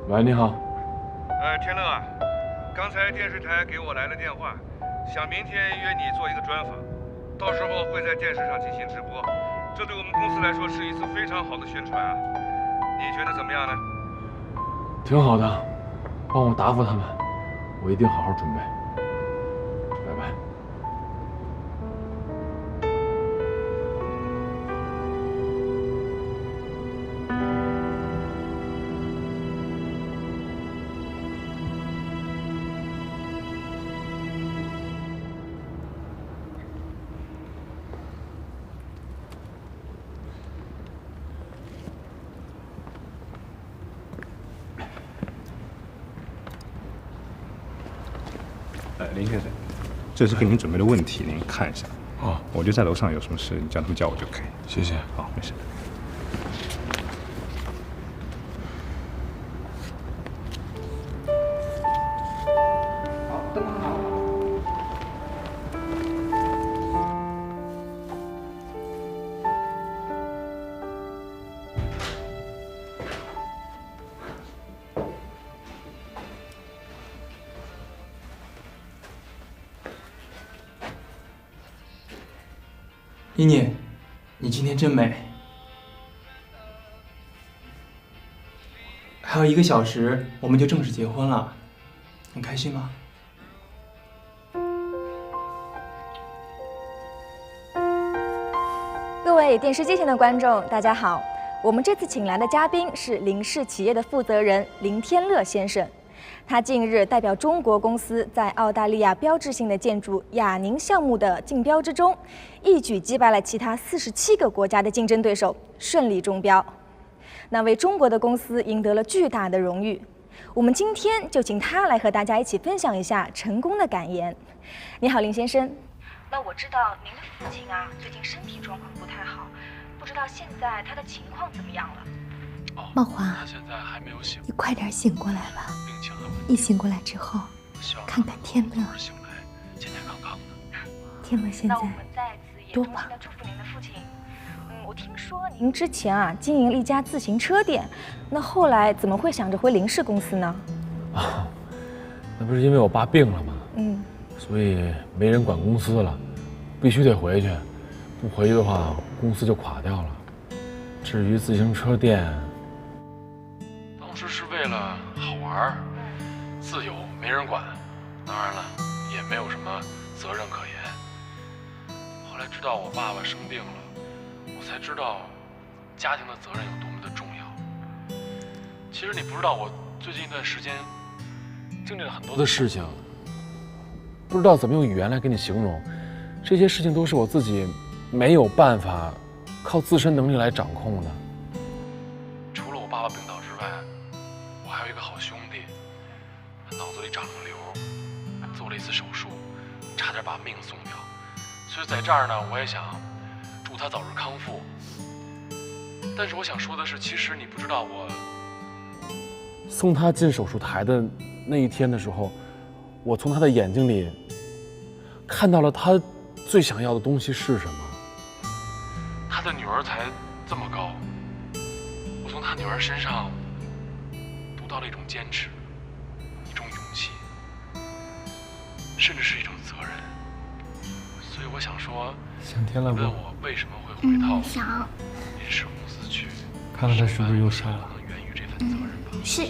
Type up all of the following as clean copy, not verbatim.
喂，你好。天乐啊，刚才电视台给我来了电话，想明天约你做一个专访，到时候会在电视上进行直播，这对我们公司来说是一次非常好的宣传啊，你觉得怎么样呢？挺好的，帮我答复他们，我一定好好准备。拜拜。林先生，这是给您准备的问题，您看一下。哦，我就在楼上，有什么事你叫他们叫我就可以。谢谢。好，没事。好，灯好。妮妮，你今天真美。还有1个小时，我们就正式结婚了，很开心吗？各位电视机前的观众，大家好，我们这次请来的嘉宾是林氏企业的负责人林天乐先生。他近日代表中国公司在澳大利亚标志性的建筑亚宁项目的竞标之中，一举击败了其他47个国家的竞争对手，顺利中标。那为中国的公司赢得了巨大的荣誉。我们今天就请他来和大家一起分享一下成功的感言。你好，林先生。那我知道您的父亲啊，最近身体状况不太好，不知道现在他的情况怎么样了？茂华，他现在还没有醒，你快点醒过来吧。病情很稳定。一醒过来之后，看看天乐。醒来健健康康的。天乐现在那我们在此也多忙衷心的祝福您的父亲。我听说您之前啊经营了一家自行车店，那后来怎么会想着回林氏公司呢？啊，那不是因为我爸病了吗？所以没人管公司了，必须得回去，不回去的话公司就垮掉了。至于自行车店，当时是为了好玩，自由，没人管，当然了，也没有什么责任可言。后来直到我爸爸生病了，我才知道家庭的责任有多么的重要。其实你不知道，我最近一段时间经历了很多的事情，不知道怎么用语言来给你形容。这些事情都是我自己没有办法靠自身能力来掌控的。除了我爸爸病倒之外，我还有一个好兄弟，脑子里长了瘤，做了一次手术，差点把命送掉。所以在这儿呢，我也想祝他早日康复。但是我想说的是，其实你不知道，我送他进手术台的那一天的时候，我从他的眼睛里看到了他最想要的东西是什么。他的女儿才这么高，我从他女儿身上读到了一种坚持，一种勇气，甚至是一种责任。所以我想说，想天乐不？问我为什么会回到想。林氏公司去，看看他是不是又笑了？能源于这份责任吧。是。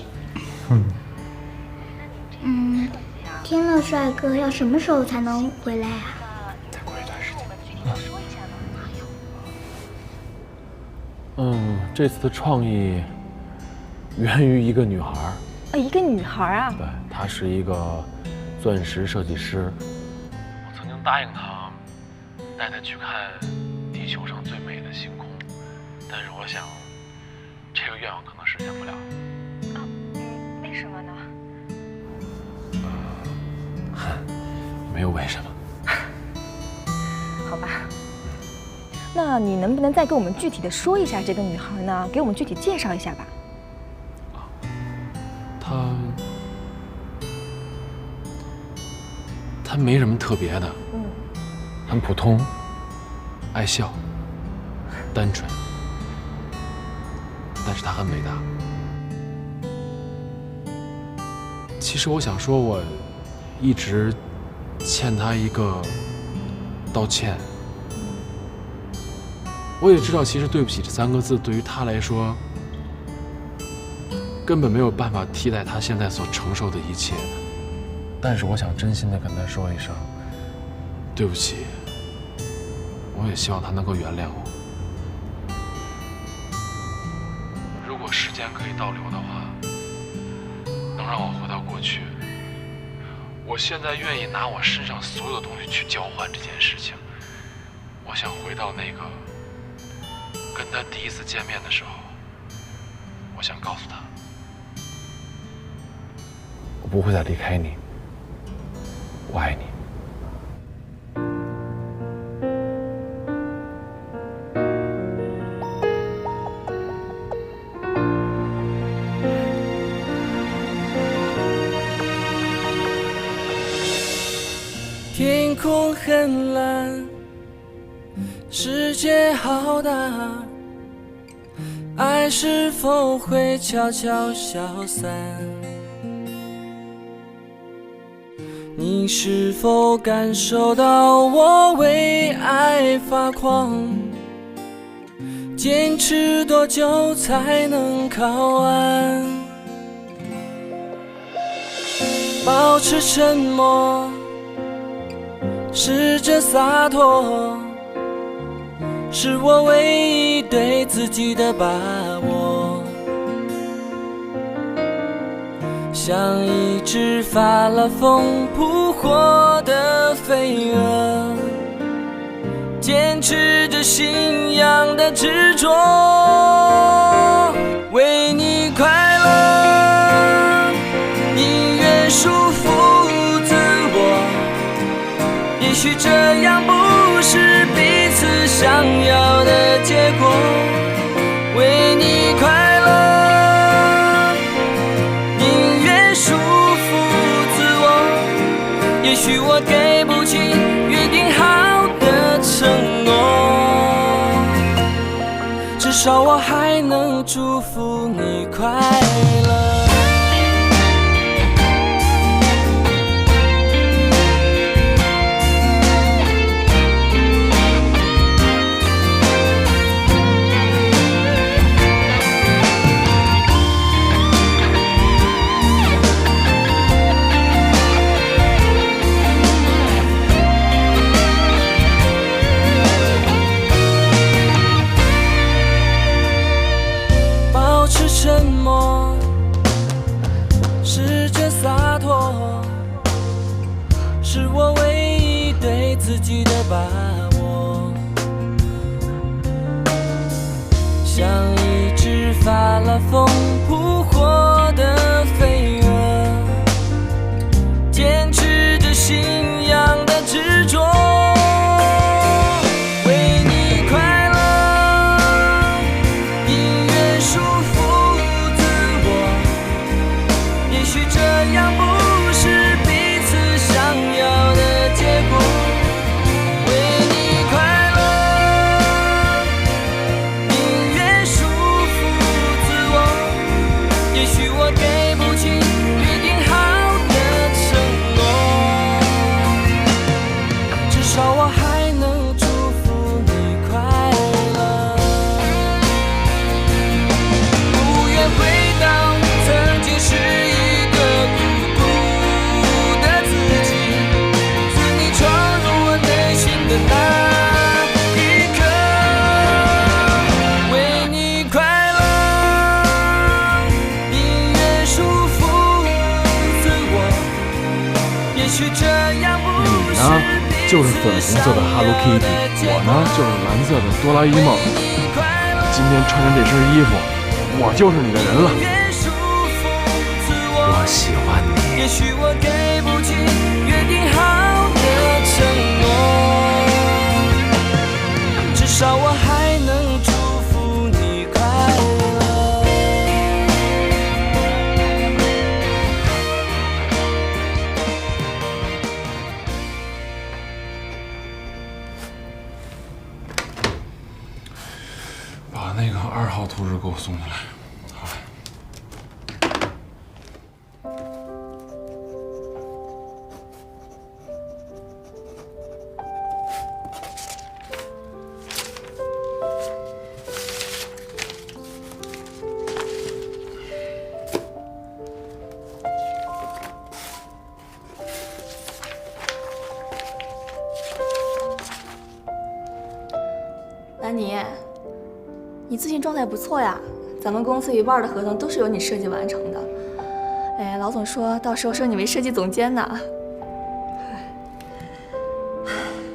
天乐帅哥要什么时候才能回来啊？再过一段时间。这次的创意源于一个女孩。一个女孩啊？对，她是一个钻石设计师。我曾经答应她，带她去看地球上最美的星空，但是我想，这个愿望可能实现不了。为什么呢？没有为什么。好吧。那你能不能再给我们具体的说一下这个女孩呢？给我们具体介绍一下吧。她没什么特别的，很普通，爱笑，单纯，但是她很伟大。其实我想说，我一直欠他一个道歉。我也知道，其实对不起这3个字对于他来说，根本没有办法替代他现在所承受的一切。但是我想真心的跟他说一声对不起，我也希望他能够原谅我。如果时间可以倒流的话，能让我回到过去，我现在愿意拿我身上所有的东西去交换这件事情。我想回到那个跟他第一次见面的时候，我想告诉他，我不会再离开你，我爱你。天空很蓝，世界好大，爱是否会悄悄消散？你是否感受到我为爱发狂？坚持多久才能靠岸？保持沉默，试着洒脱，是我唯一对自己的把握。像一只发了疯扑火的飞蛾，坚持着信仰的执着，为你快乐，宁愿束缚自我。也许这样不是彼此想要的结果，为你快乐，宁愿束缚自我。也许我给不起约定好的承诺，至少我还能祝福你快乐。沉默，试着洒脱，是我唯一对自己的把握。像一只发了疯扑火的飞蛾，坚持着信仰的执着。就是粉红色的 Hello Kitty， 我呢就是蓝色的哆啦 A 梦。今天穿上这身衣服，我就是你的人了。我喜欢你。也许我给不起约定好的承诺，至少我还能祝福你快乐。把那个2号图纸给我送进来。好嘞。最近状态不错呀，咱们公司一半的合同都是由你设计完成的。哎，老总说到时候升你为设计总监呢。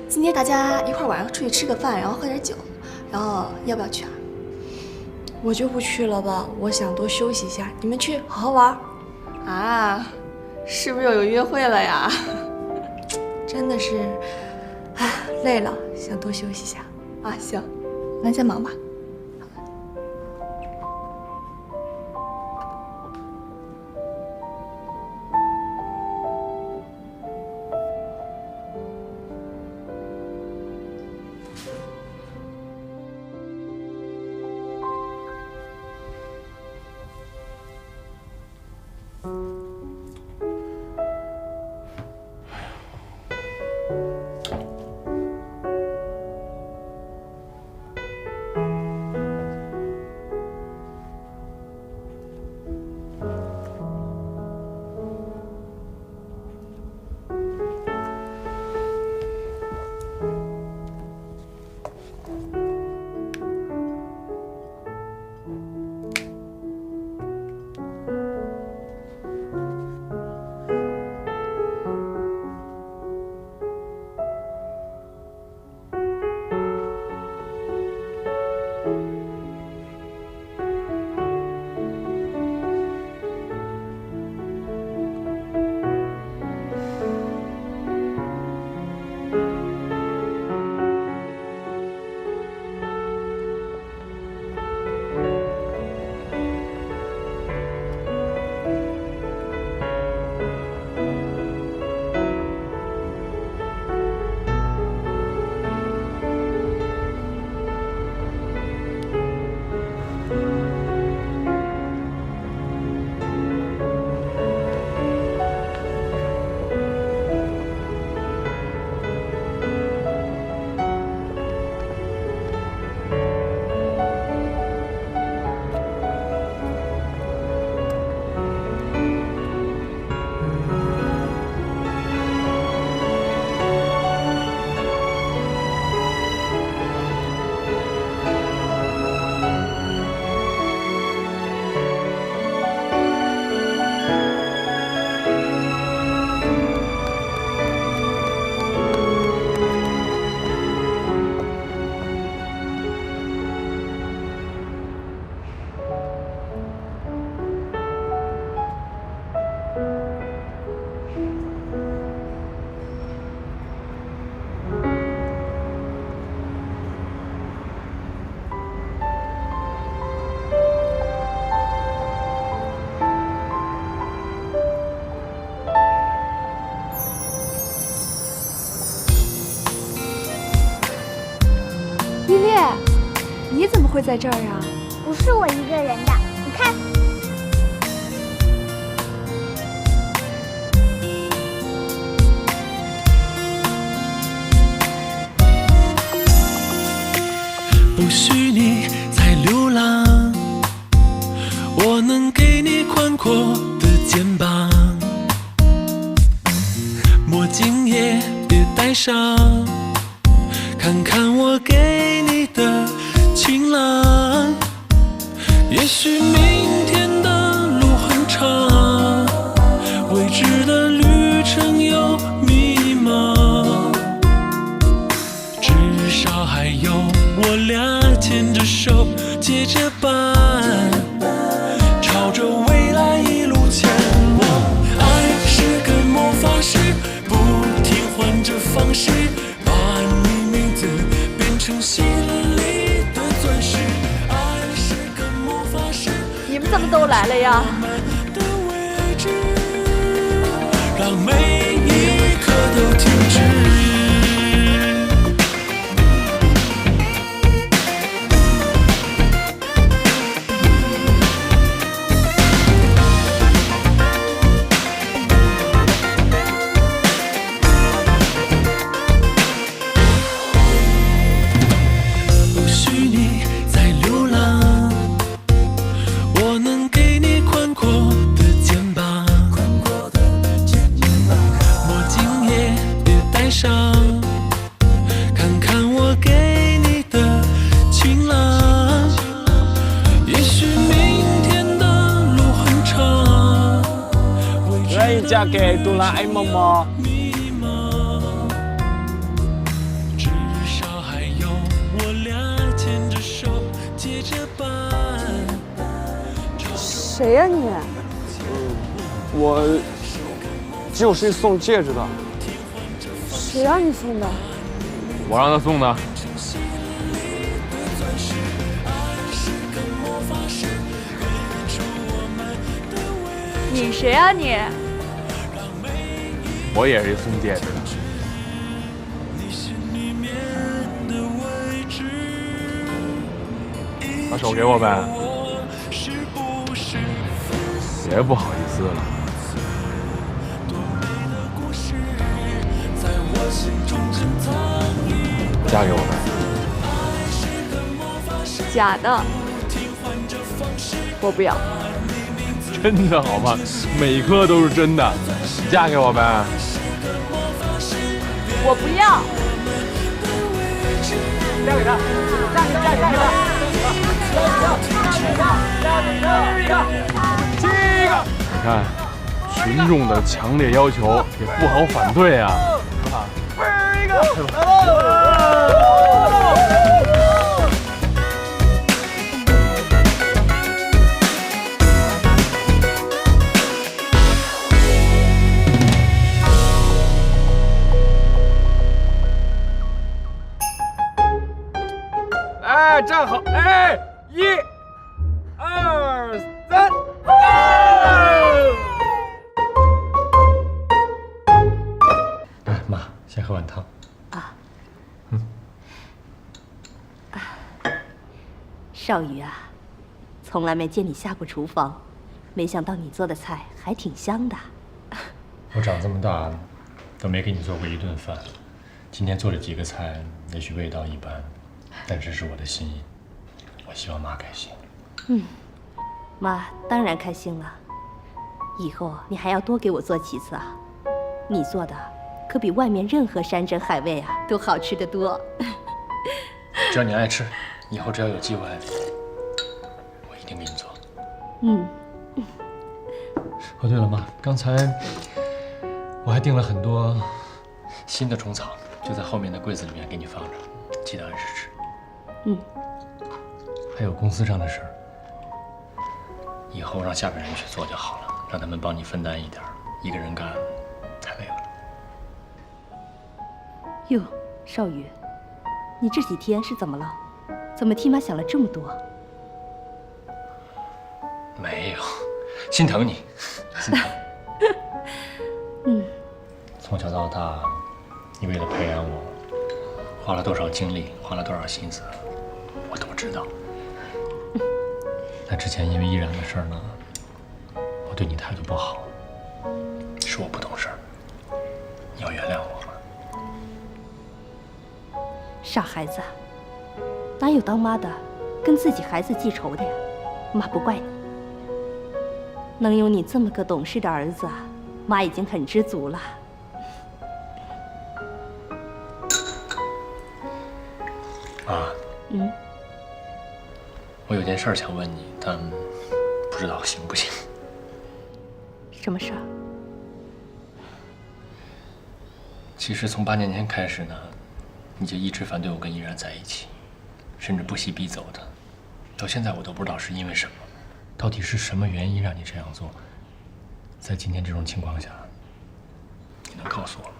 今天大家一块晚上出去吃个饭，然后喝点酒，然后要不要去啊？我就不去了吧，我想多休息一下。你们去，好好玩。啊，是不是又有约会了呀？真的是，唉，累了，想多休息一下。啊，行，那先忙吧。你怎么会在这儿呀？不是我一个人的，你看。不许你再流浪，我能给你宽阔的肩膀，墨镜也别戴上，看看我给你的晴朗。也许明天的路很长，未知的旅程有迷茫，至少还有我俩牵着手结着伴，朝着未来一路前往。爱是个魔法师，不停换着方式，把你名字变成稀了里的钻石。爱是个魔法师，你们怎么都来了呀？的位置，让每一刻都停止。嫁给哆啦 A 梦吗？至少还有我俩牵着手结着伴。谁呀你？我就是送戒指的。谁让你送的？我让他送的。你谁啊你？我也是送戒指的。把手给我呗。别不好意思了。嫁给我呗。假的，我不要。真的好吗？每一颗都是真的。嫁给我呗。我不要。嫁给他，嫁给他，嫁给他，你看，群众的强烈要求也不好反对啊，是吧？哎，站好！哎，1、2、3，哎，妈，先喝碗汤。啊。少宇啊，从来没见你下过厨房，没想到你做的菜还挺香的。我长这么大都没给你做过一顿饭，今天做了几个菜，也许味道一般，但这是我的心意，我希望妈开心。妈当然开心了。以后你还要多给我做几次啊！你做的可比外面任何山珍海味啊都好吃得多。只要你爱吃，以后只要有机会，我一定给你做。哦，对了，妈，刚才我还订了很多新的虫草，就在后面的柜子里面给你放着，记得按时吃。还有公司上的事儿，以后让下边人去做就好了，让他们帮你分担一点，一个人干太累了。哟，少宇，你这几天是怎么了？怎么替妈想了这么多？没有，心疼你，心疼。从小到大，你为了培养我，花了多少精力，花了多少心思，我都知道。但之前因为依然的事儿呢，我对你态度不好，是我不懂事儿，你要原谅我吗？傻孩子，哪有当妈的跟自己孩子记仇的呀？妈不怪你，能有你这么个懂事的儿子，妈已经很知足了。妈，我有件事儿想问你，但不知道行不行。什么事儿？其实从8年前开始呢，你就一直反对我跟依然在一起，甚至不惜逼走的。到现在我都不知道是因为什么，到底是什么原因让你这样做？在今天这种情况下，你能告诉我吗？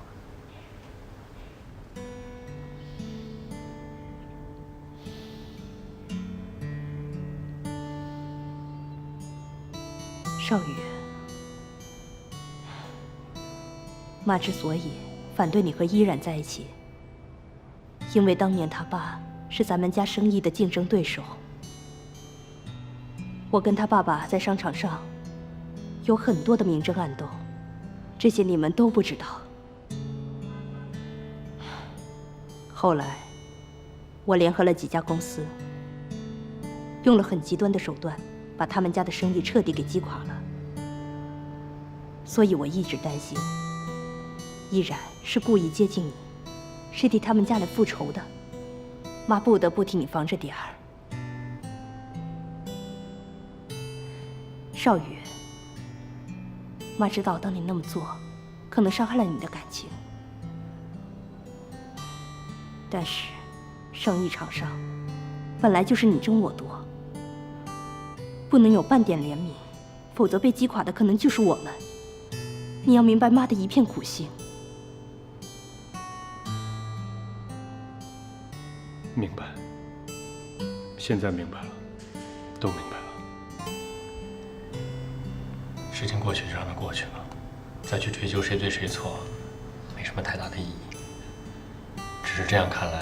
少宇，妈之所以反对你和依然在一起，因为当年他爸是咱们家生意的竞争对手。我跟他爸爸在商场上有很多的明争暗斗，这些你们都不知道。后来，我联合了几家公司，用了很极端的手段，把他们家的生意彻底给击垮了。所以我一直担心，依然是故意接近你，是替他们家来复仇的。妈不得不替你防着点儿。少宇，妈知道，当你那么做，可能伤害了你的感情。但是，生意场上，本来就是你争我夺，不能有半点怜悯，否则被击垮的可能就是我们。你要明白妈的一片苦心。明白，现在明白了，都明白了。事情过去就让它过去了，再去追究谁对谁错，没什么太大的意义。只是这样看来，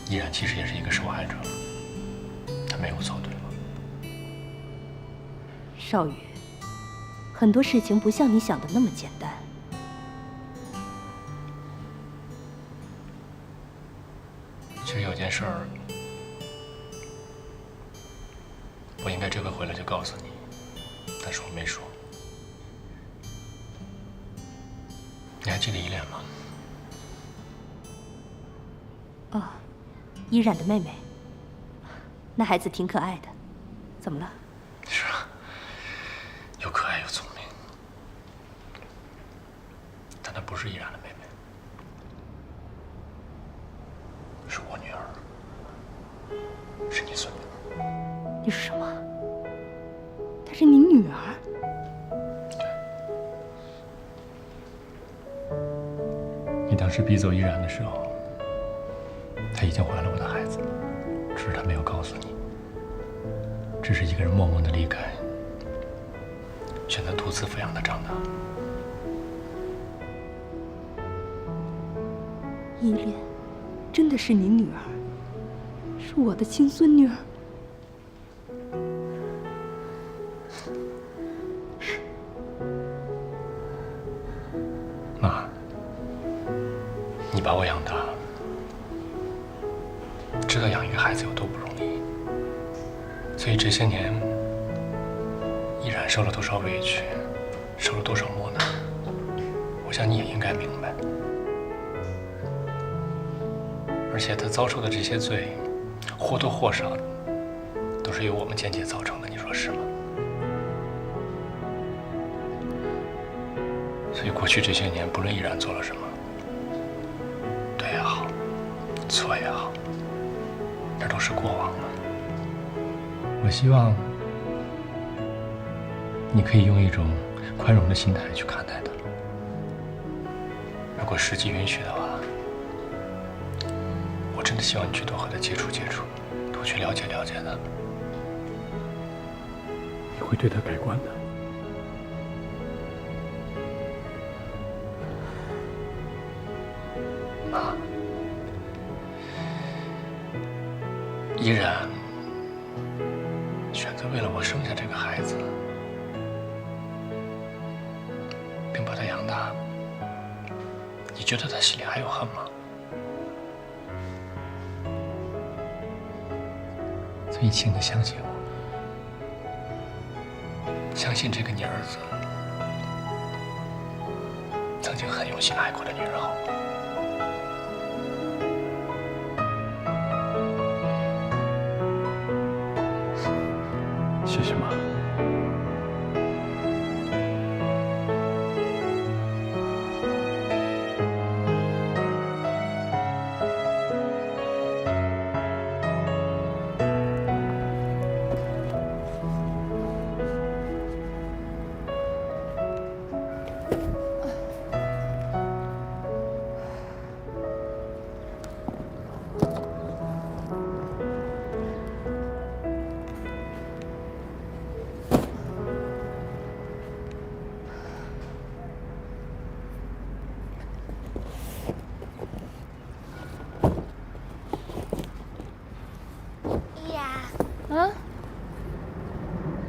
依然其实也是一个受害者，他没有错，对吗？少宇，很多事情不像你想的那么简单。其实有件事儿，我应该这回回来就告诉你，但是我没说。你还记得依恋吗？哦，依然的妹妹。那孩子挺可爱的，怎么了？是啊，又可爱又聪明，但她不是依然的妹妹，是我女儿，是你孙女。你说什么？她是你女儿？你当时逼走依然的时候，她已经怀了我的孩子，只是她没有告诉你，只是一个人默默的离开，选择独自抚养她长大。依恋，真的是你女儿，是我的亲孙女儿。妈，你把我养大，知道养一个孩子有多不容易，所以这些年，依然受了多少委屈，受了多少磨难，我想你也应该明白。而且他遭受的这些罪，或多或少都是由我们间接造成的，你说是吗？所以过去这些年，不论依然做了什么，对也好，错也好，那都是过往了。我希望你可以用一种宽容的心态去看待它。如果时机允许的话，我真的希望你去多和他接触接触，多去了解了解他。你会对他改观的。妈，依然选择为了我生下这个孩子，并把他养大，你觉得他心里还有恨吗？所以，请你相信我，相信这个你儿子曾经很用心爱过的女人，好吗？谢谢妈。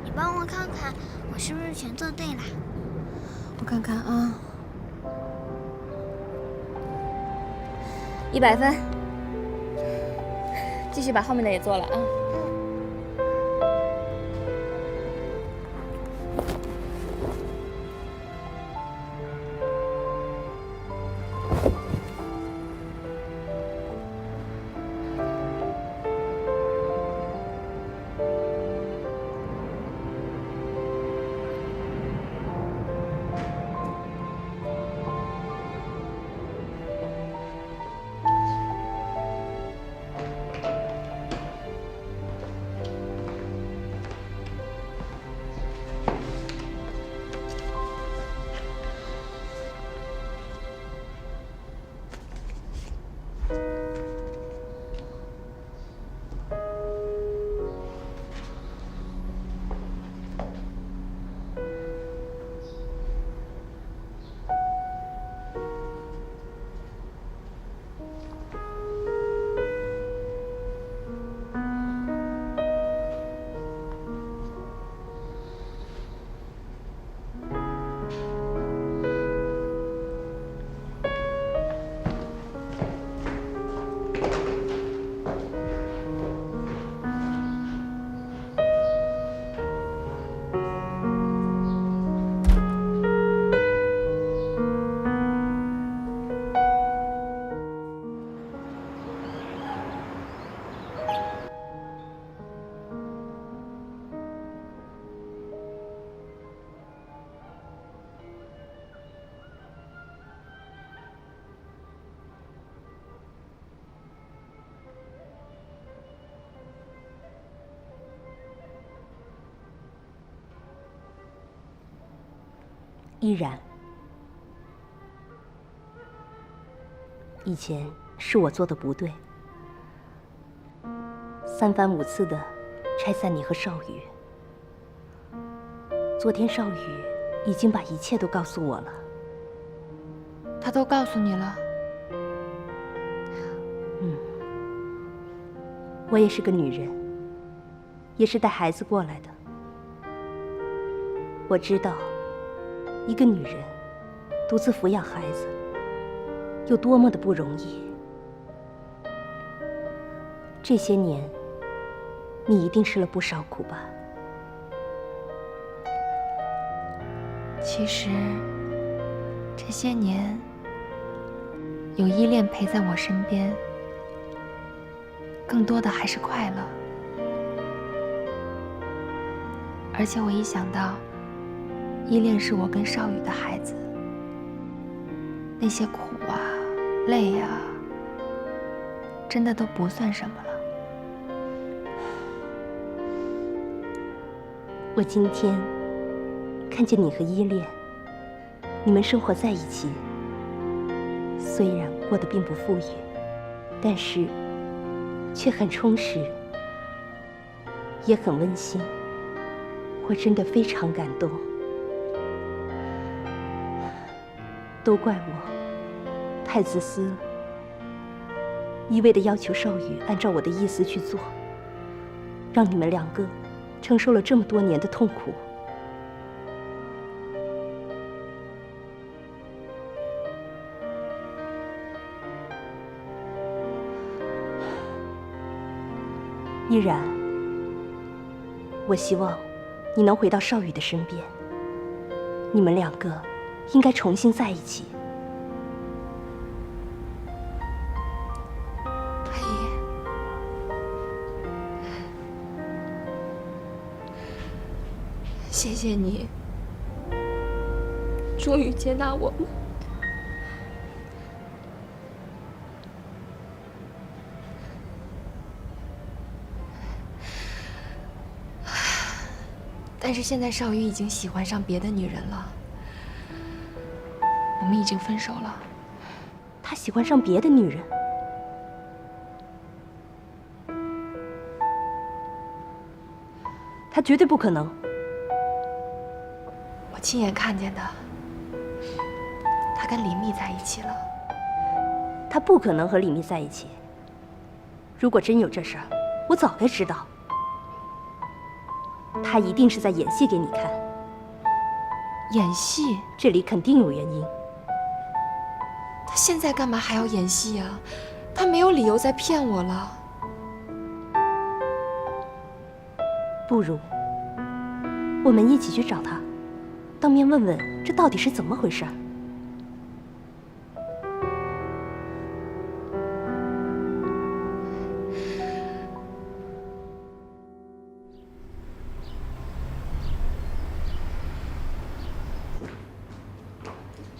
你帮我看看，我是不是全做对了？我看看啊，100分。继续把后面的也做了啊。依然，以前是我做的不对，三番五次的拆散你和少宇。昨天少宇已经把一切都告诉我了。他都告诉你了？我也是个女人，也是带孩子过来的。我知道，一个女人独自抚养孩子有多么的不容易。这些年，你一定吃了不少苦吧？其实，这些年有依恋陪在我身边，更多的还是快乐。而且我一想到依恋是我跟少宇的孩子，那些苦啊、累啊，真的都不算什么了。我今天看见你和依恋，你们生活在一起，虽然过得并不富裕，但是却很充实，也很温馨。我真的非常感动。都怪我太自私了，一味的要求少宇按照我的意思去做，让你们两个承受了这么多年的痛苦。依然，我希望你能回到少宇的身边，你们两个应该重新在一起。阿姨，谢谢你，终于接纳我们。但是现在少宇已经喜欢上别的女人了，我们已经分手了。他喜欢上别的女人？他绝对不可能。我亲眼看见的，他跟李密在一起了。他不可能和李密在一起。如果真有这事儿，我早该知道。他一定是在演戏给你看。演戏？这里肯定有原因。他现在干嘛还要演戏啊？他没有理由再骗我了。不如我们一起去找他，当面问问这到底是怎么回事。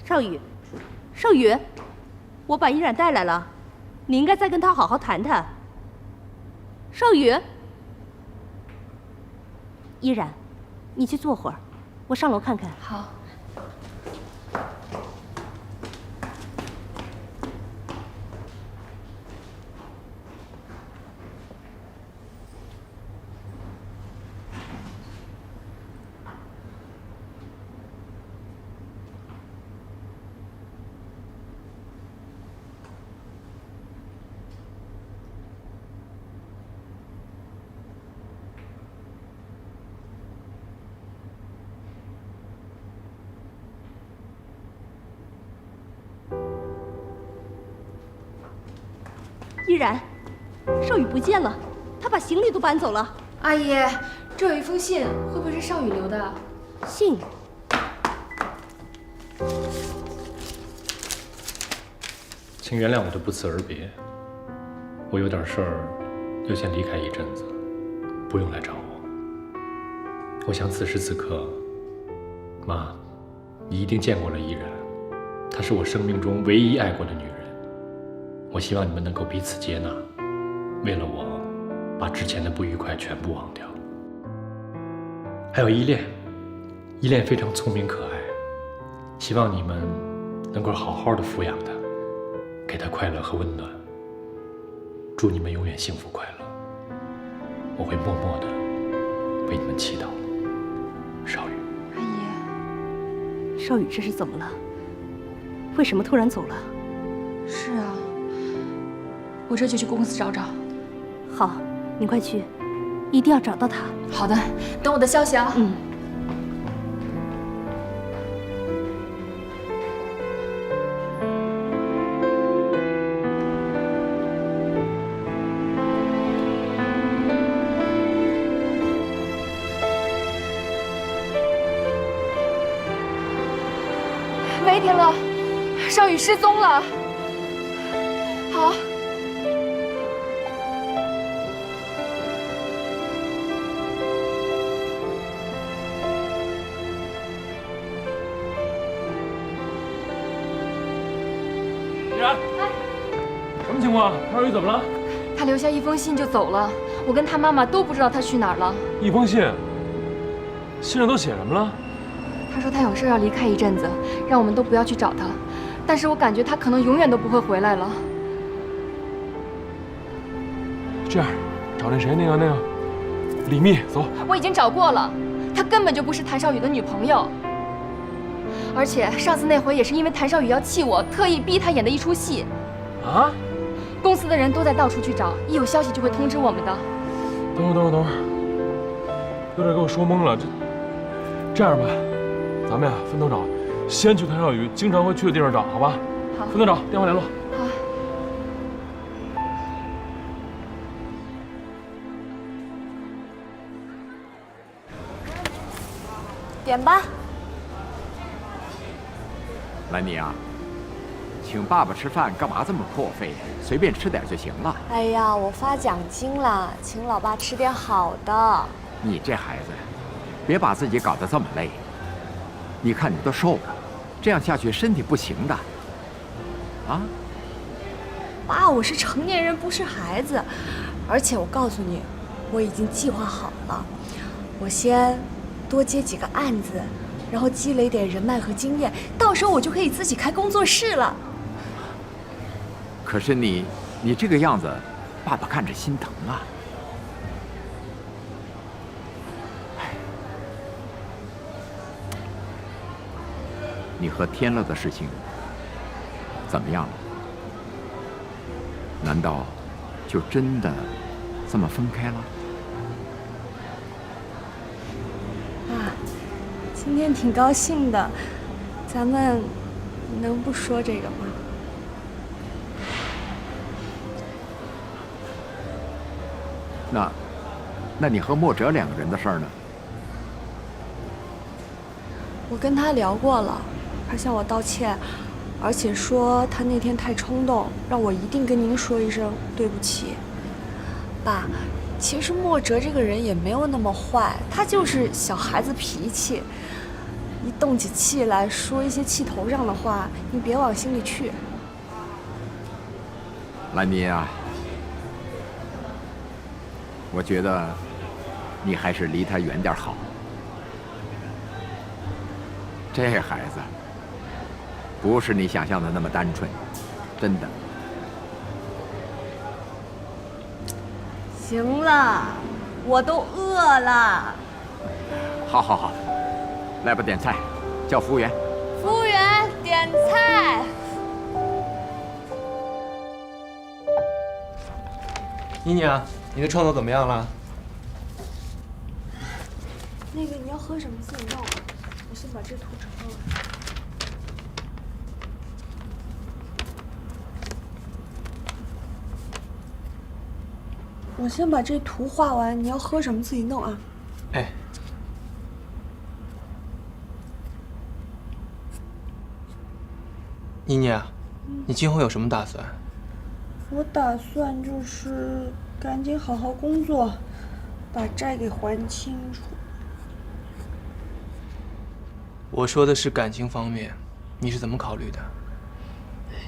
少宇，少宇，我把依然带来了，你应该再跟他好好谈谈。少宇，依然，你去坐会儿，我上楼看看。好。依然，少宇不见了，他把行李都搬走了。阿姨，这有一封信，会不会是少宇留的？信？请原谅我的不辞而别，我有点事儿，要先离开一阵子，不用来找我。我想此时此刻，妈，你一定见过了依然，她是我生命中唯一爱过的女人。我希望你们能够彼此接纳，为了我，把之前的不愉快全部忘掉。还有依恋，依恋非常聪明可爱，希望你们能够好好的抚养他，给他快乐和温暖。祝你们永远幸福快乐。我会默默的为你们祈祷。少宇，阿姨，少宇这是怎么了？为什么突然走了？是啊，我这就去公司找找。好，你快去，一定要找到他。好的，等我的消息啊。嗯。喂，天乐，少宇失踪了。好。依然，什么情况？少宇怎么了？他留下一封信就走了，我跟他妈妈都不知道他去哪儿了。一封信，信上都写什么了？他说他有事要离开一阵子，让我们都不要去找他。但是我感觉他可能永远都不会回来了。这样，找那谁，那个李密，走。我已经找过了，她根本就不是谭少宇的女朋友。而且上次那回也是因为谭少宇要气我，特意逼他演的一出戏。啊？公司的人都在到处去找，一有消息就会通知我们的。等会儿，有点给我说懵了。这样吧。咱们呀，分头找，先去谭少宇经常会去的地方找，好吧？好，分头找，电话联络。好。点吧。兰妮啊，请爸爸吃饭干嘛这么破费？随便吃点就行了。哎呀，我发奖金了，请老爸吃点好的。你这孩子，别把自己搞得这么累。你看你都瘦了，这样下去身体不行的。啊？爸，我是成年人，不是孩子。而且我告诉你，我已经计划好了，我先多接几个案子，然后积累点人脉和经验，到时候我就可以自己开工作室了。可是你这个样子，爸爸看着心疼啊。你和天乐的事情怎么样了？难道就真的这么分开了？爸，今天挺高兴的，咱们能不说这个吗？那你和莫哲两个人的事儿呢？我跟他聊过了，他向我道歉，而且说他那天太冲动，让我一定跟您说一声对不起。爸，其实莫哲这个人也没有那么坏，他就是小孩子脾气，一动起气来说一些气头上的话，你别往心里去。兰妮啊，我觉得你还是离他远点好。这孩子不是你想象的那么单纯，真的。行了，我都饿了。好，来吧，点菜，叫服务员。服务员，点菜。妮妮啊，你的创作怎么样了？那个你要喝什么自己弄，我先把这图抄了。我先把这图画完，你要喝什么自己弄啊。哎。妮妮啊，你今后有什么打算？我打算就是赶紧好好工作，把债给还清楚。我说的是感情方面，你是怎么考虑的？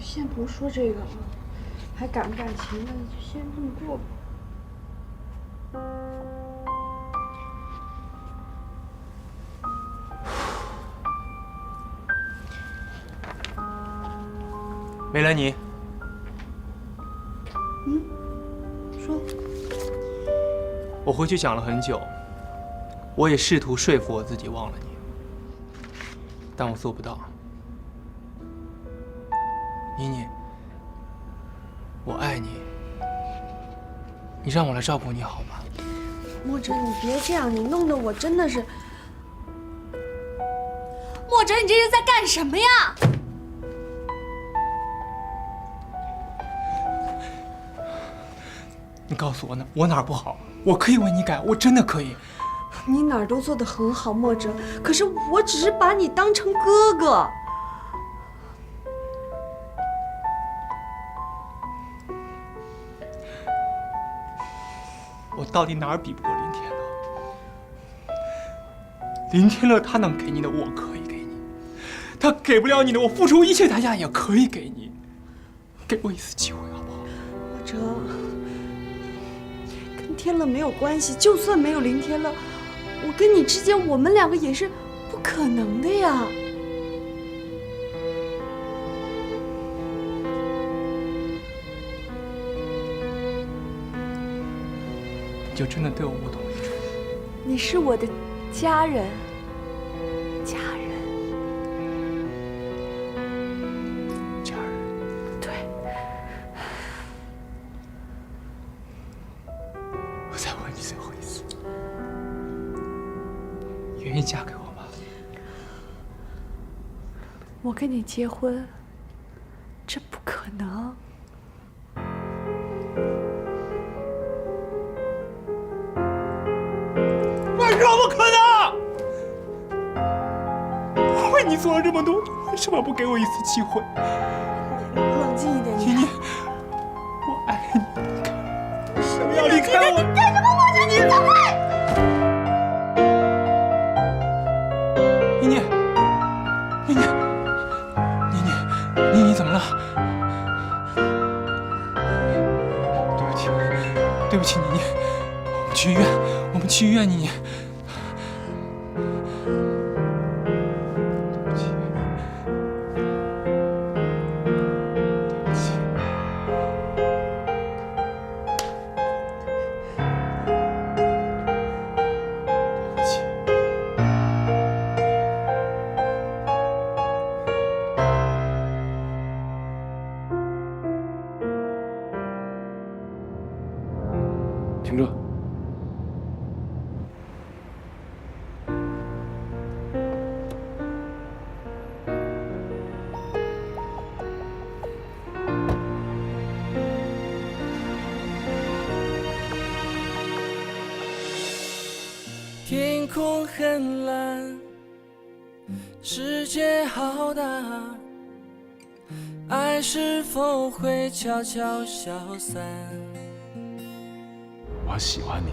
先不说这个了，还感不感情的，就先这么过吧。梅兰妮。说。我回去想了很久，我也试图说服我自己忘了你，但我做不到。妮妮，我爱你，你让我来照顾你好吗？墨哲，你别这样，你弄得我真的是……墨哲，你这是在干什么呀？你告诉我我哪儿不好？我可以为你改，我真的可以。你哪儿都做得很好，墨哲。可是我只是把你当成哥哥。我到底哪儿比不过林天乐？林天乐他能给你的，我可以给你；他给不了你的，我付出一切代价也可以给你。给我一次机会，好不好？墨哲，跟天乐没有关系，就算没有林天乐，我跟你之间，我们两个也是不可能的呀。你就真的对我无动于衷？你是我的家人，家人，家人。对。我再问你最后一次，你愿意嫁给我吗？我跟你结婚，这不可能。为什么不可能？我为你做了这么多，为什么不给我一次机会？冷静一点，妮妮，我爱你，为什么要离开我？你干什么？我觉得你走开！妮妮，妮妮，妮妮，妮妮怎么了？对不起，对不起，妮妮，我们去医院，我们去医院，妮妮。停车！天空很蓝，世界好大，爱是否会悄悄消散？我喜欢你，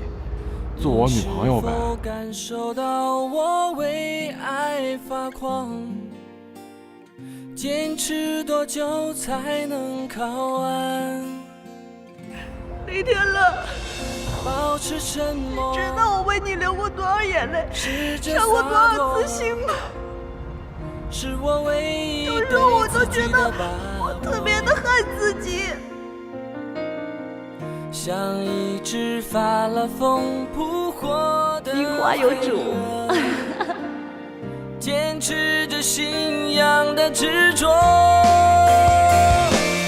做我女朋友呗。是否感受到我为爱发狂？坚持多久才能靠岸？林天乐，保持沉默。知道我为你流过多少眼泪，伤过多少次心吗？是我唯一有时候我都觉得我特别的恨自己。像一只发了疯扑火的名花有主，坚持着信仰的执着，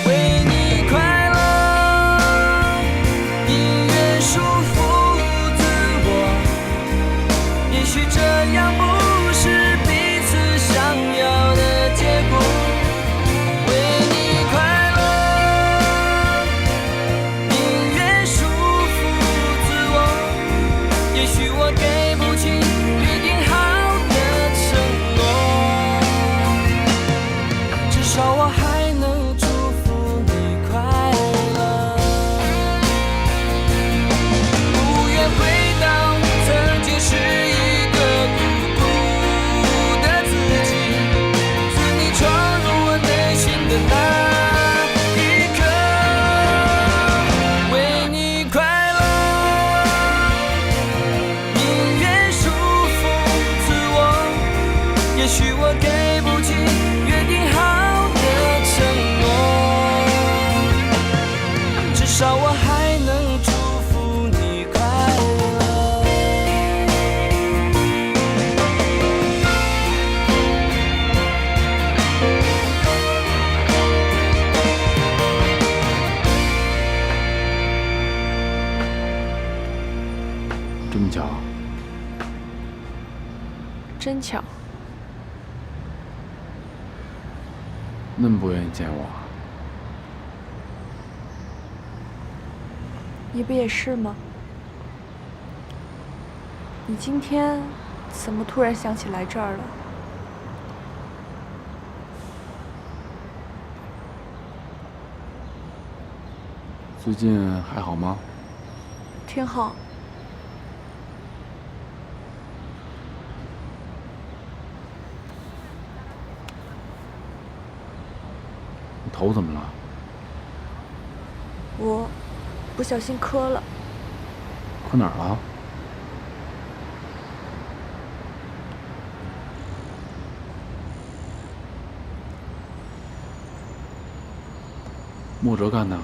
为你快乐，宁愿束缚自我。也许这样不是彼此想要的结果。我还能祝福你快乐，不愿回到曾经是一个孤独的自己，自你闯入我内心的那一刻，为你快乐，宁愿束缚自我。也许我给不起约定好承诺。真巧。那么不愿意见我？你不也是吗？你今天怎么突然想起来这儿了？最近还好吗？挺好。你头怎么了？我不小心磕了。磕哪儿了？莫哲干的。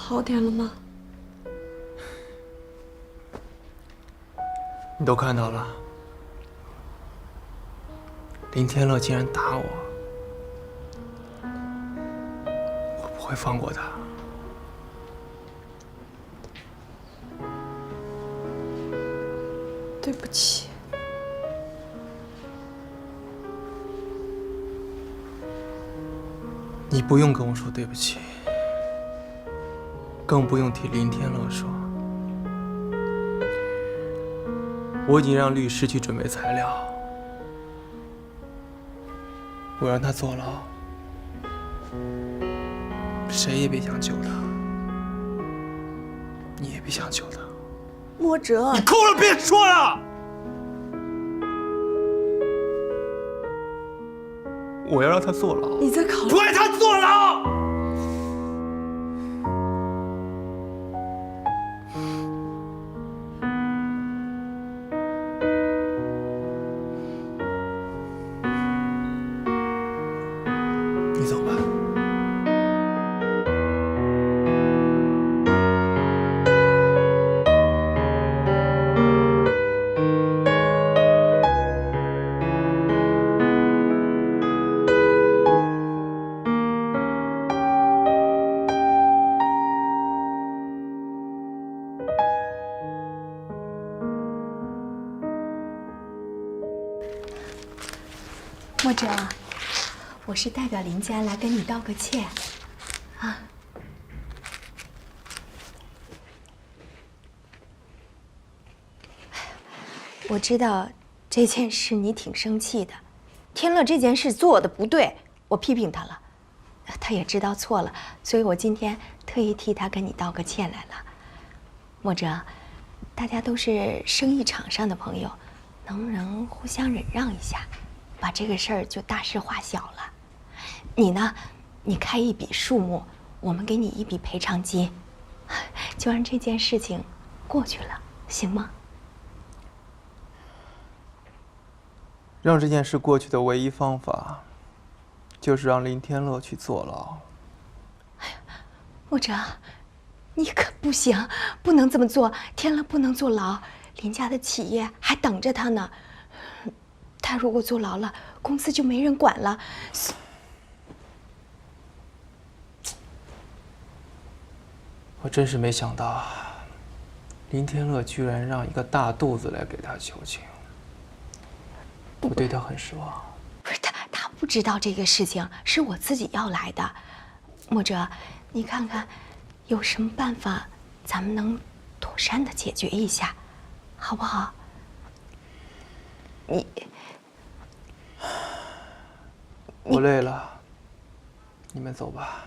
好点了吗？你都看到了，林天乐竟然打我，我不会放过他。对不起。你不用跟我说对不起，更不用替林天乐说。我已经让律师去准备材料，我让他坐牢，谁也别想救他，你也别想救他。莫哲，你够了，别说了！我要让他坐牢。你在考虑？我让他坐牢！你走吧。莫哲，我是代表林家来跟你道个歉，啊。我知道这件事你挺生气的，天乐这件事做的不对，我批评他了，他也知道错了，所以我今天特意替他跟你道个歉来了。莫哲，大家都是生意场上的朋友，能不能互相忍让一下？把这个事儿就大事化小了。你呢？你开一笔数目，我们给你一笔赔偿金，就让这件事情过去了，行吗？让这件事过去的唯一方法，就是让林天乐去坐牢。哎呀，莫哲，你可不行，不能这么做。天乐不能坐牢，林家的企业还等着他呢。他如果坐牢了，公司就没人管了。我真是没想到，林天乐居然让一个大肚子来给他求情，我对他很失望。不是他不知道这个事情是我自己要来的。墨哲，你看看有什么办法，咱们能妥善的解决一下，好不好？我累了，你们走吧。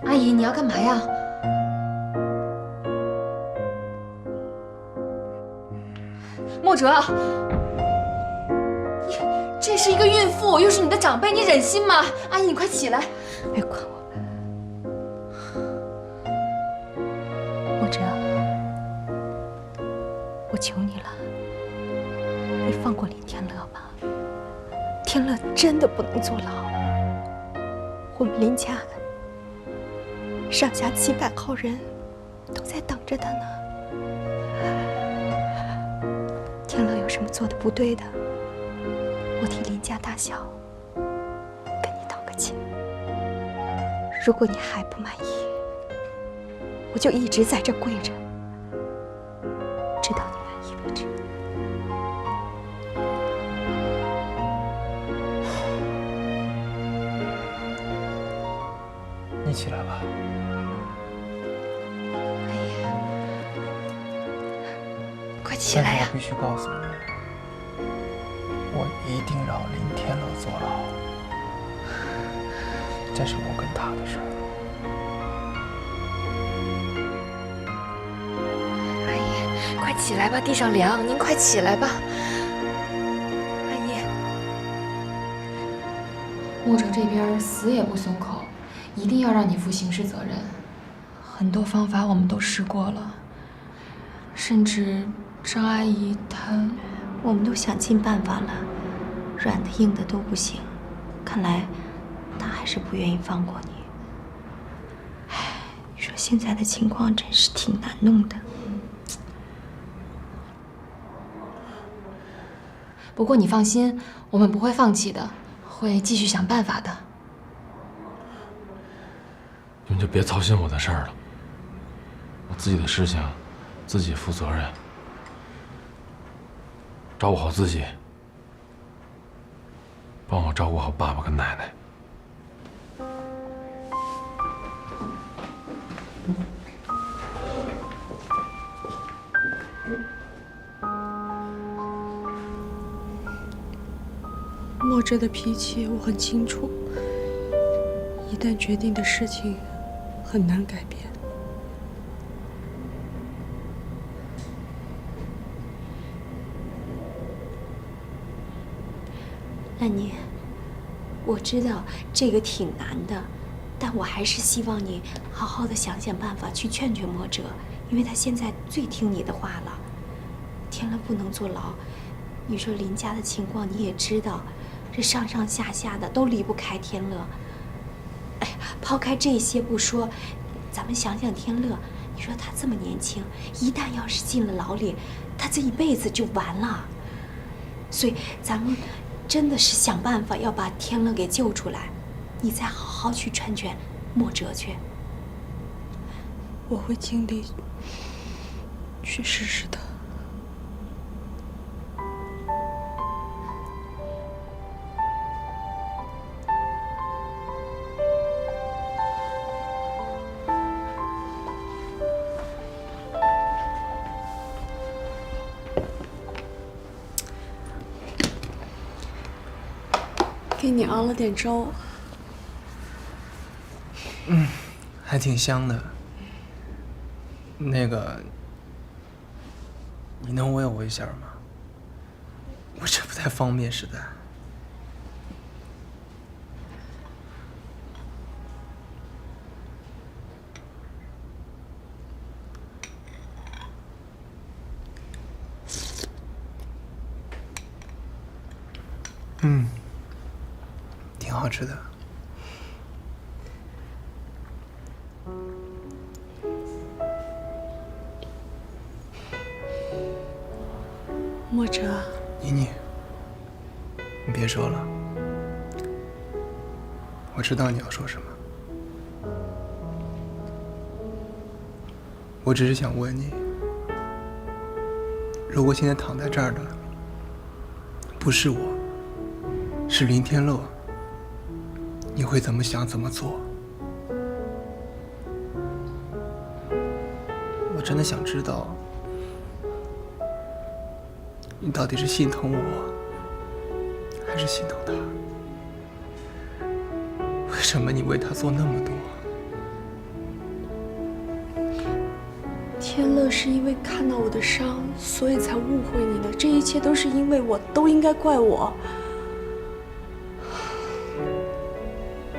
阿姨，你要干嘛呀？莫哲，这是一个孕妇，又是你的长辈，你忍心吗？阿姨，你快起来！别管我，莫哲，我求你了，你放过林天乐吧。天乐真的不能坐牢，我们林家上下700号人都在等着他呢。天乐有什么做的不对的，我替林家大小跟你道个歉。如果你还不满意，我就一直在这跪着，直到你满意为止。你起来吧。快起来呀！我必须告诉你，我一定让林天乐坐牢，这是我跟他的事儿。阿姨，快起来吧，地上凉，您快起来吧。阿姨，墨哲这边死也不松口，一定要让你负刑事责任。很多方法我们都试过了，甚至张阿姨她，我们都想尽办法了，软的硬的都不行。看来她还是不愿意放过你。唉，你说现在的情况真是挺难弄的。不过你放心，我们不会放弃的，会继续想办法的。你们就别操心我的事儿了，我自己的事情自己负责任，照顾好自己，帮我照顾好爸爸跟奶奶。墨哲的脾气我很清楚，一旦决定的事情很难改变。兰妮，我知道这个挺难的，但我还是希望你好好的想想办法去劝劝墨哲，因为他现在最听你的话了。天乐不能坐牢，你说林家的情况你也知道，这上上下下的都离不开天乐。哎呀，抛开这些不说，咱们想想天乐，你说他这么年轻，一旦要是进了牢里，他这一辈子就完了。所以咱们真的是想办法要把天乐给救出来，你再好好去劝劝墨哲去。我会尽力去试试的。给你熬了点粥，还挺香的。那个，你能喂我一下吗？我这不太方便，实在。嗯，挺好吃的。墨哲，妮妮，你别说了，我知道你要说什么。我只是想问你，如果现在躺在这儿的不是我，是林天乐，你会怎么想怎么做？我真的想知道，你到底是心疼我，还是心疼他？为什么你为他做那么多？天乐是因为看到我的伤，所以才误会你的。这一切都是因为我，都应该怪我。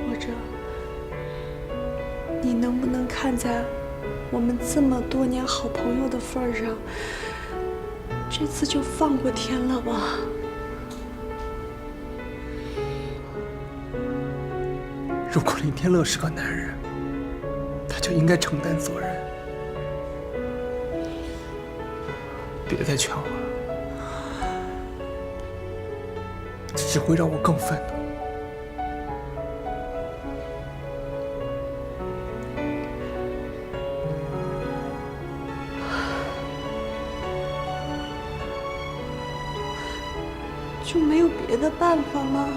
墨哲，你能不能看在我们这么多年好朋友的份上，这次就放过天乐吧？如果林天乐是个男人，他就应该承担责任。别再劝我了，这只会让我更愤怒。就没有别的办法吗？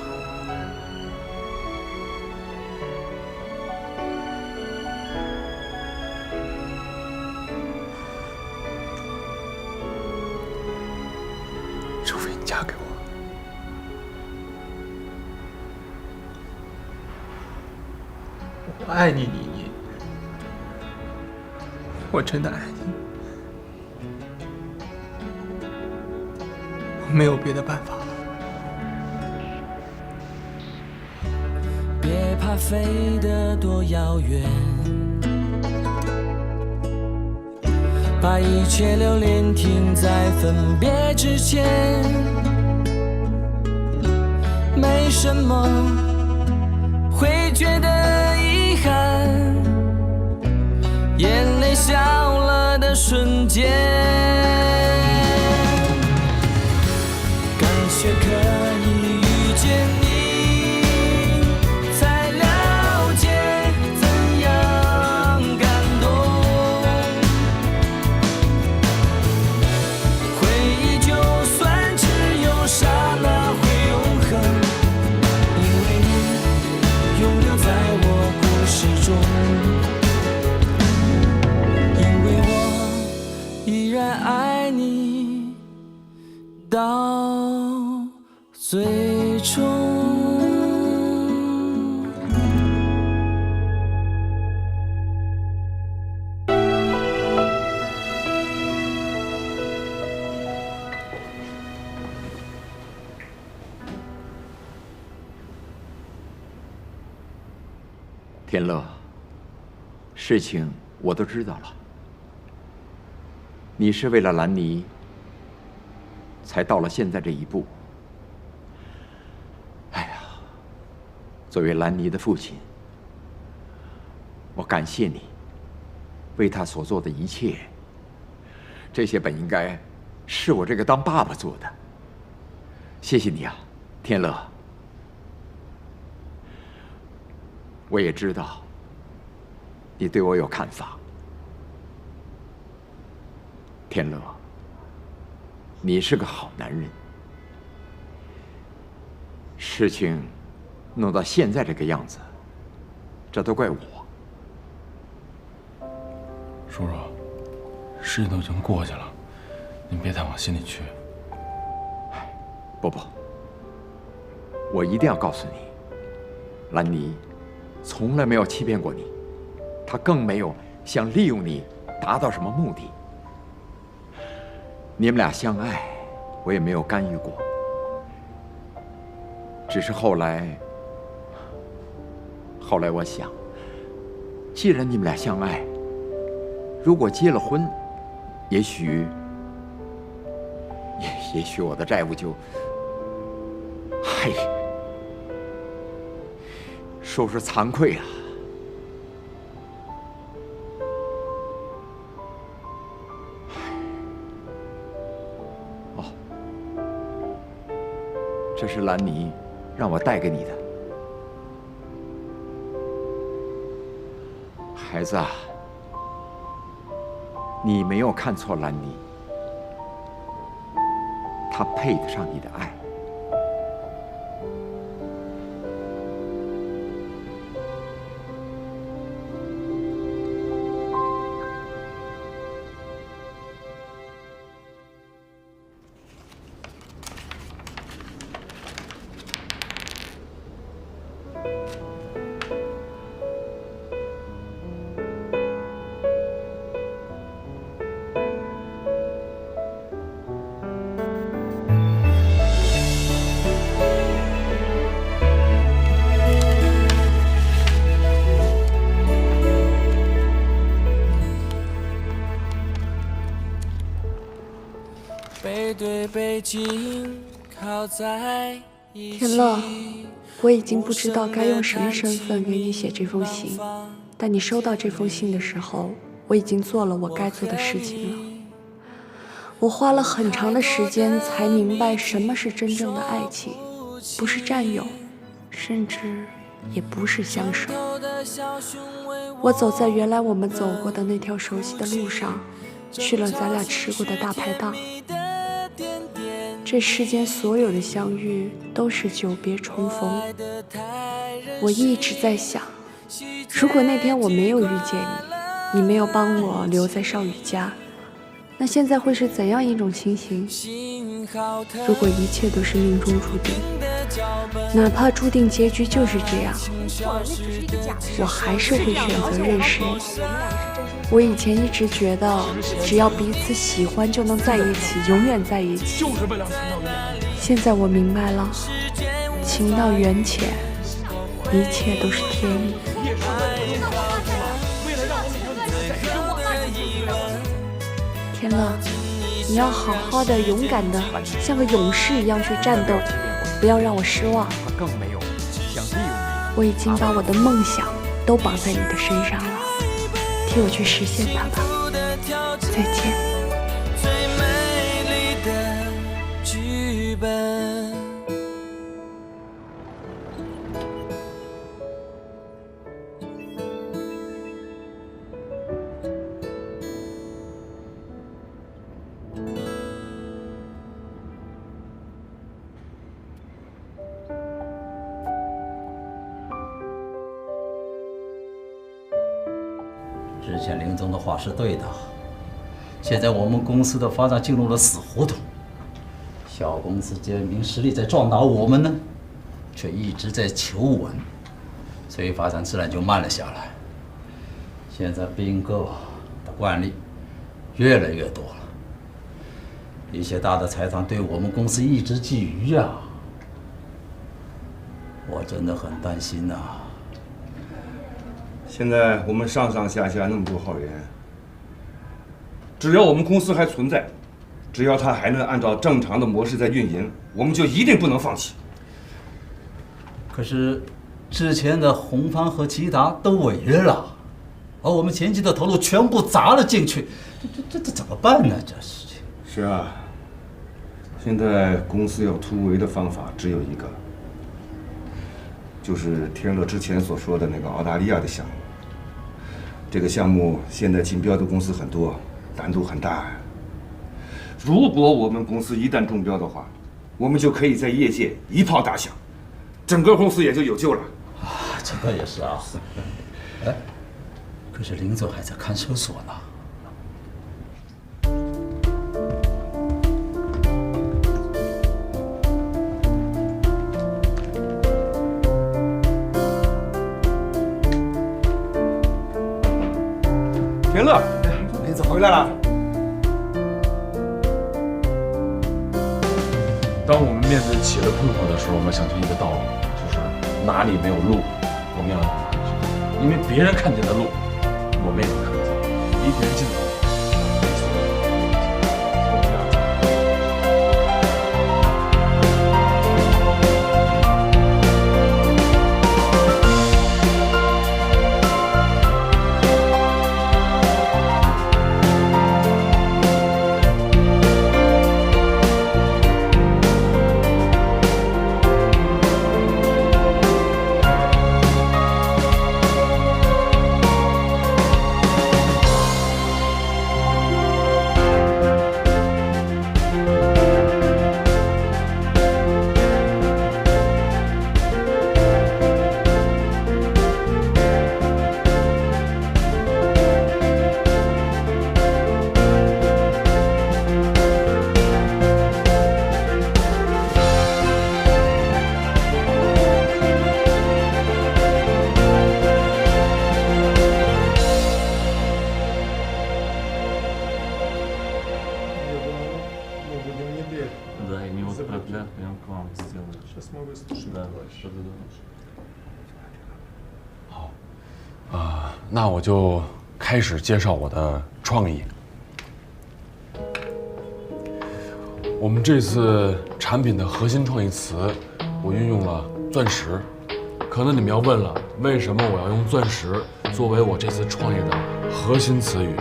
除非你嫁给我。我爱你，妮妮，我真的爱你。我没有别的办法了。别怕飞得多遥远，把一切留恋停在分别之前。没什么会觉得遗憾，眼泪笑了的瞬间。感谢可以遇见你，爱你到最终。天乐，事情我都知道了。你是为了兰妮，才到了现在这一步。哎呀，作为兰妮的父亲，我感谢你为她所做的一切。这些本应该是我这个当爸爸做的。谢谢你啊，天乐。我也知道你对我有看法。天乐，你是个好男人。事情弄到现在这个样子，这都怪我。叔叔，事情都已经过去了，您别太往心里去。不，我一定要告诉你，兰妮从来没有欺骗过你，她更没有想利用你达到什么目的。你们俩相爱，我也没有干预过。只是后来我想，既然你们俩相爱，如果结了婚，也许我的债务就嗨，说是惭愧啊。哦，这是兰妮让我带给你的，孩子啊，你没有看错兰妮，她配得上你的爱。天乐，我已经不知道该用什么身份给你写这封信，但你收到这封信的时候，我已经做了我该做的事情了。我花了很长的时间才明白什么是真正的爱情，不是占有，甚至也不是相守。我走在原来我们走过的那条熟悉的路上，去了咱俩吃过的大排档。这世间所有的相遇都是久别重逢。我一直在想，如果那天我没有遇见你，你没有帮我留在少宇家，那现在会是怎样一种情形？如果一切都是命中注定，哪怕注定结局就是这样，我还是会选择认识你。我以前一直觉得，只要彼此喜欢就能在一起，永远在一起。就是为了情到缘。现在我明白了，情到缘浅，一切都是天意。天乐，你要好好的、勇敢的，像个勇士一样去战斗，不要让我失望。更没有想利用你。我已经把我的梦想都绑在你的身上了。替我去实现它吧，再见。最美丽的剧本。之前林总的话是对的，现在我们公司的发展进入了死胡同，小公司坚凭实力在壮大我们呢，却一直在求稳，所以发展自然就慢了下来。现在并购的惯例越来越多了，一些大的财团对我们公司一直觊觎呀，我真的很担心呐。现在我们上上下下那么多号人，只要我们公司还存在，只要它还能按照正常的模式在运营，我们就一定不能放弃。可是之前的红帆和吉达都违约了，而我们前期的投入全部砸了进去，这怎么办呢？这事情是啊，现在公司要突围的方法只有一个，就是天乐之前所说的那个澳大利亚的项目。这个项目现在竞标的公司很多，难度很大。如果我们公司一旦中标的话，我们就可以在业界一炮打响，整个公司也就有救了。啊，这个也是啊。哎，可是林总还在看守所呢。田乐，林总回来了。当我们面对企业的困惑的时候，我们想出一个道理，就是哪里没有路，我们要往哪里去。因为别人看见的路，我们也能看见，离别人近的路。好，那我就开始介绍我的创意。我们这次产品的核心创意词，我运用了钻石。可能你们要问了，为什么我要用钻石作为我这次创业的核心词语？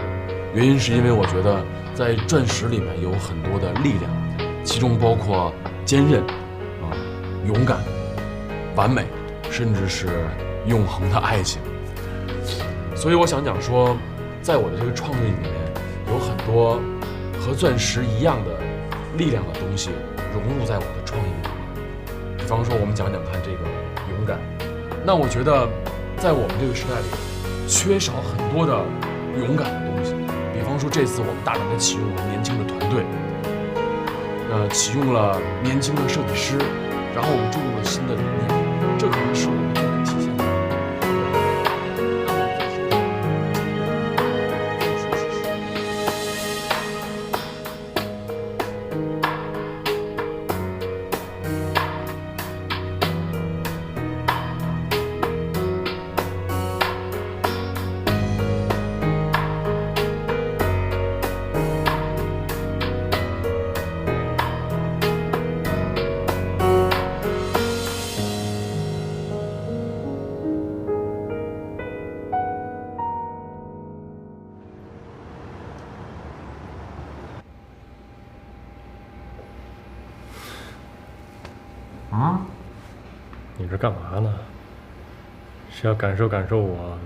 原因是因为我觉得在钻石里面有很多的力量，其中包括坚韧、勇敢、完美，甚至是永恒的爱情。所以我想讲说，在我的这个创意里面，有很多和钻石一样的力量的东西融入在我的创意里面。比方说，我们讲讲看这个勇敢。那我觉得，在我们这个时代里，缺少很多的勇敢的东西。比方说，这次我们大胆地启用了年轻的团队，启用了年轻的设计师，然后我们注入了新的理念，这可能是我们重点体现的。你这干嘛呢？是要感受感受我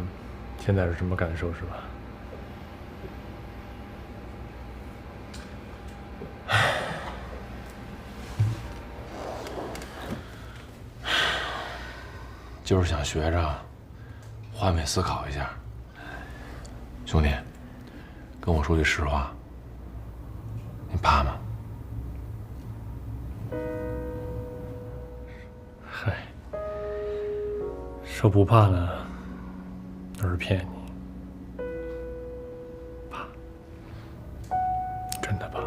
现在是什么感受是吧？就是想学着换位思考一下。兄弟，跟我说句实话，你怕吗？嗨，说不怕呢，都是骗你。怕，真的怕。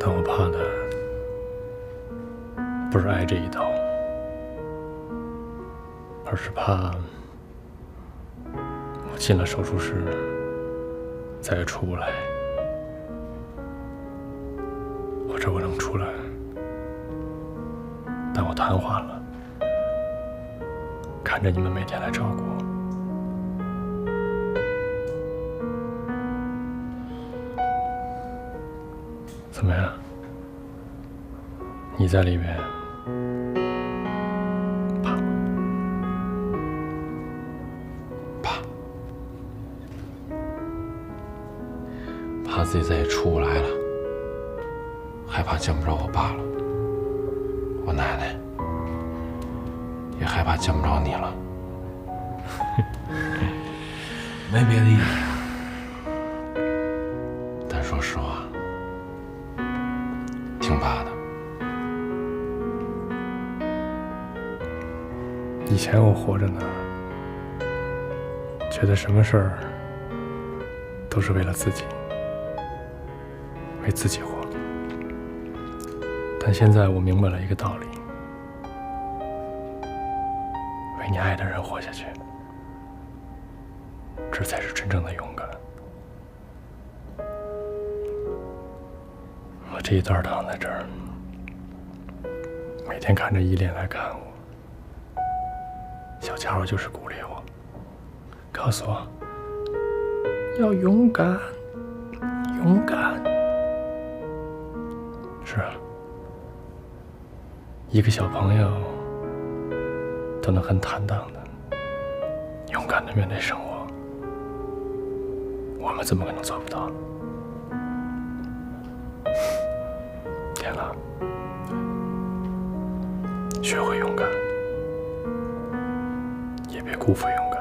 但我怕的不是挨这一刀，而是怕我进了手术室再也出不来。或者我能出来，但我瘫痪了，看着你们每天来照顾我。怎么样？你在里面怕吗？怕自己再也出不来了，害怕见不着我爸了，我奶奶也害怕见不着你了，没别的意思。但说实话，挺怕的。以前我活着呢，觉得什么事儿都是为了自己，为自己活。但现在我明白了一个道理：为你爱的人活下去，这才是真正的勇敢。我这一段躺在这儿，每天看着依恋来看我，小家伙就是鼓励我，告诉我要勇敢，勇敢。是啊，一个小朋友都能很坦荡的、勇敢的面对生活，我们怎么可能做不到呢？天啊，学会勇敢，也别辜负勇敢。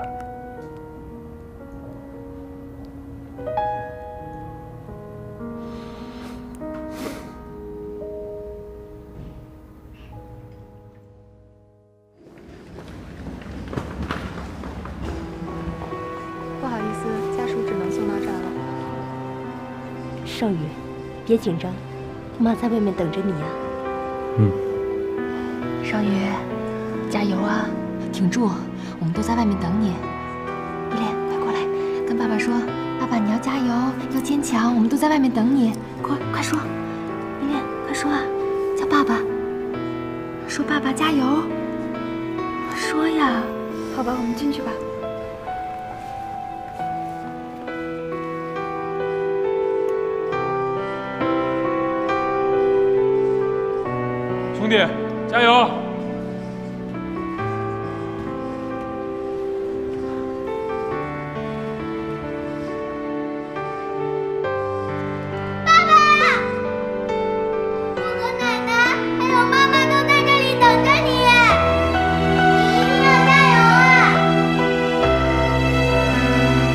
不好意思，家属只能送到这儿了。盛宇，别紧张，妈在外面等着你呀。少宇，加油啊，挺住，我们都在外面等你。依恋，快过来，跟爸爸说，爸爸你要加油，要坚强，我们都在外面等你。快说，依恋，快说啊，叫爸爸，说爸爸加油，说呀。好吧，我们进去吧。兄弟，加油！